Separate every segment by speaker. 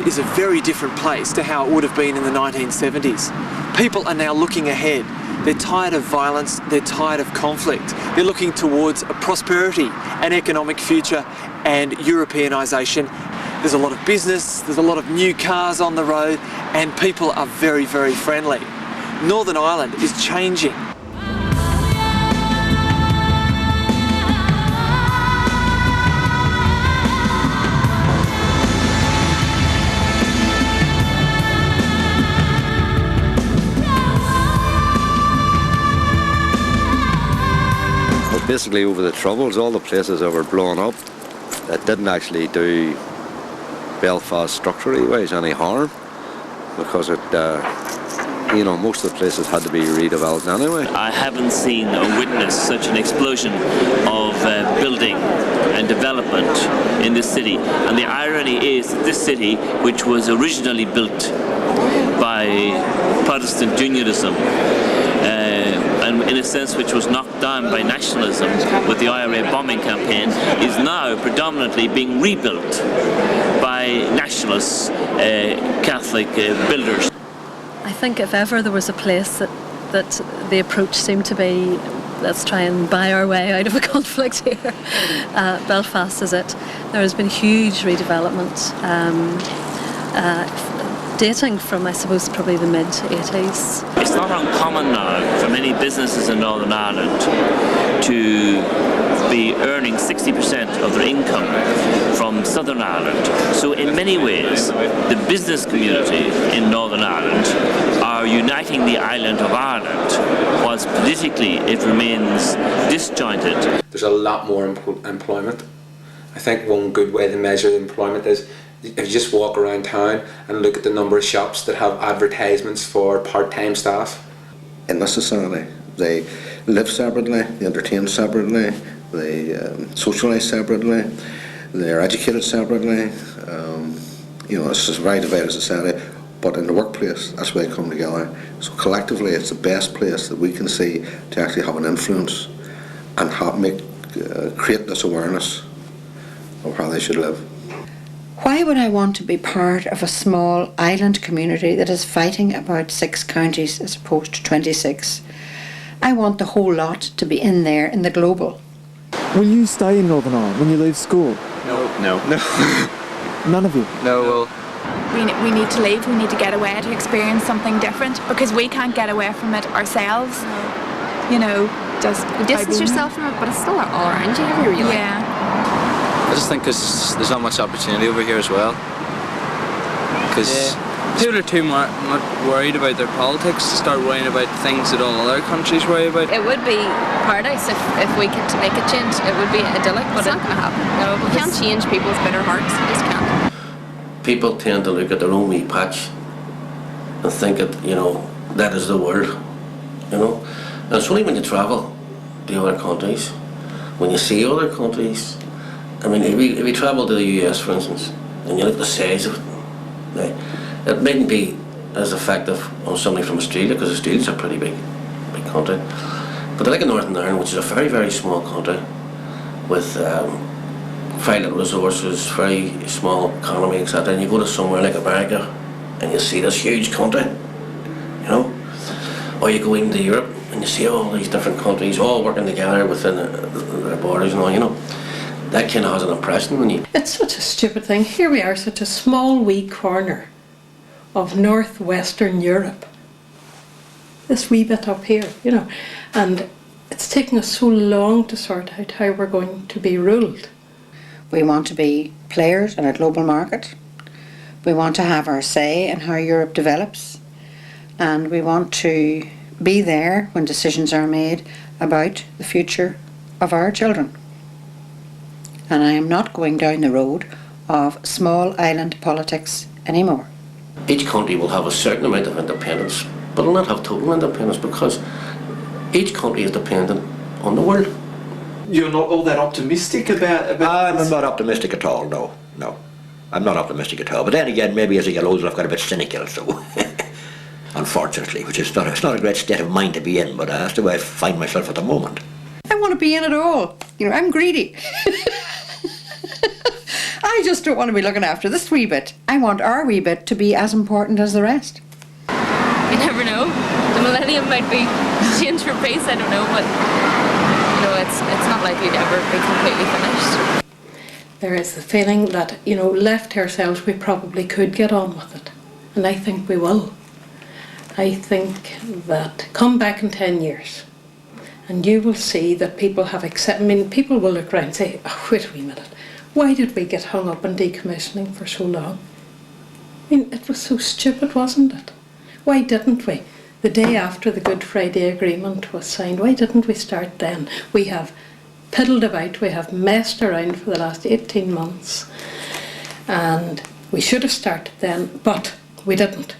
Speaker 1: is a very different place to how it would have been in the 1970s. People are now looking ahead. They're tired of violence, they're tired of conflict. They're looking towards a prosperity, an economic future and Europeanisation. There's a lot of business, there's a lot of new cars on the road, and people are very, very friendly. Northern Ireland is changing.
Speaker 2: Basically, over the Troubles, all the places that were blown up, it didn't actually do Belfast structurally wise any harm, because it, most of the places had to be redeveloped anyway.
Speaker 3: I haven't seen or witnessed such an explosion of building and development in this city. And the irony is that this city, which was originally built by Protestant Unionism, and in a sense which was knocked down by nationalism with the IRA bombing campaign, is now predominantly being rebuilt by nationalist Catholic builders.
Speaker 4: I think if ever there was a place that the approach seemed to be, let's try and buy our way out of a conflict here, Belfast is it. There has been huge redevelopment, dating from, I suppose, probably the mid-80s.
Speaker 3: It's not uncommon now for many businesses in Northern Ireland to be earning 60% of their income from Southern Ireland. So in many ways, the business community in Northern Ireland are uniting the island of Ireland, whilst politically it remains disjointed.
Speaker 5: There's a lot more employment. I think one good way to measure employment is if you just walk around town and look at the number of shops that have advertisements for part-time staff.
Speaker 6: In this society, they live separately, they entertain separately, they socialise separately, they're educated separately. It's just a very divided society. But in the workplace, that's where they come together. So collectively, it's the best place that we can see to actually have an influence and create this awareness of how they should live.
Speaker 7: Why would I want to be part of a small island community that is fighting about 6 counties as opposed to 26? I want the whole lot to be in there in the global.
Speaker 1: Will you stay in Northern Ireland when you leave school?
Speaker 2: No.
Speaker 1: None of you?
Speaker 2: No, well...
Speaker 8: We need to leave, we need to get away to experience something different, because we can't get away from it ourselves. Just
Speaker 9: you distance yourself from it, but it's still all around you everywhere you
Speaker 8: yeah.
Speaker 10: I just think because there's not much opportunity over here as well. Because
Speaker 11: people are too much worried about their politics to start worrying about things that all other countries worry about.
Speaker 9: It would be paradise if we could make a change. It would be idyllic, but it's not going to happen. No, we can't change people's bitter hearts. We just can't.
Speaker 12: People tend to look at their own wee patch and think that, that is the world, And it's only when you travel to other countries, when you see other countries. I mean, if we travel to the US, for instance, and you look at the size of it, it mightn't be as effective on somebody from Australia, because Australia's a pretty big country. But like in Northern Ireland, which is a very, very small country, with very little resources, very small economy, etc. And you go to somewhere like America, and you see this huge country, Or you go into Europe, and you see all these different countries all working together within their borders and all, That kind of has an impression when you...
Speaker 13: It's such a stupid thing. Here we are, such a small wee corner of northwestern Europe. This wee bit up here, and it's taken us so long to sort out how we're going to be ruled.
Speaker 7: We want to be players in a global market. We want to have our say in how Europe develops. And we want to be there when decisions are made about the future of our children. And I am not going down the road of small island politics anymore.
Speaker 12: Each country will have a certain amount of independence, but will not have total independence, because each country is dependent on the world.
Speaker 1: You're not all that optimistic about
Speaker 14: I'm not optimistic at all, no. I'm not optimistic at all. But then again, maybe as I get older, I've got a bit cynical, so... Unfortunately, which is it's not a great state of mind to be in, but that's the way I find myself at the moment.
Speaker 7: I want to be in it all. I'm greedy. I I just don't want to be looking after this wee bit. I want our wee bit to be as important as the rest.
Speaker 9: You never know. The millennium might be change for pace, I don't know, but you know, it's not likely to ever be completely finished.
Speaker 13: There is the feeling that, you know, left to ourselves, we probably could get on with it. And I think we will. I think that come back in 10 years and you will see that people have accepted. I mean, people will look around and say, oh, wait a wee minute, why did we get hung up on decommissioning for so long? I mean, it was so stupid, wasn't it? Why didn't we? The day after the Good Friday Agreement was signed, why didn't we start then? We have piddled about, we have messed around for the last 18 months, and we should have started then, but we didn't.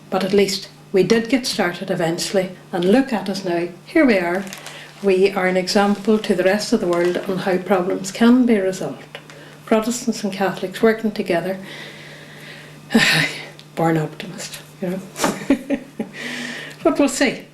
Speaker 13: But at least we did get started eventually, and look at us now. Here we are. We are an example to the rest of the world on how problems can be resolved. Protestants and Catholics working together. Born optimist, you know. But we'll see.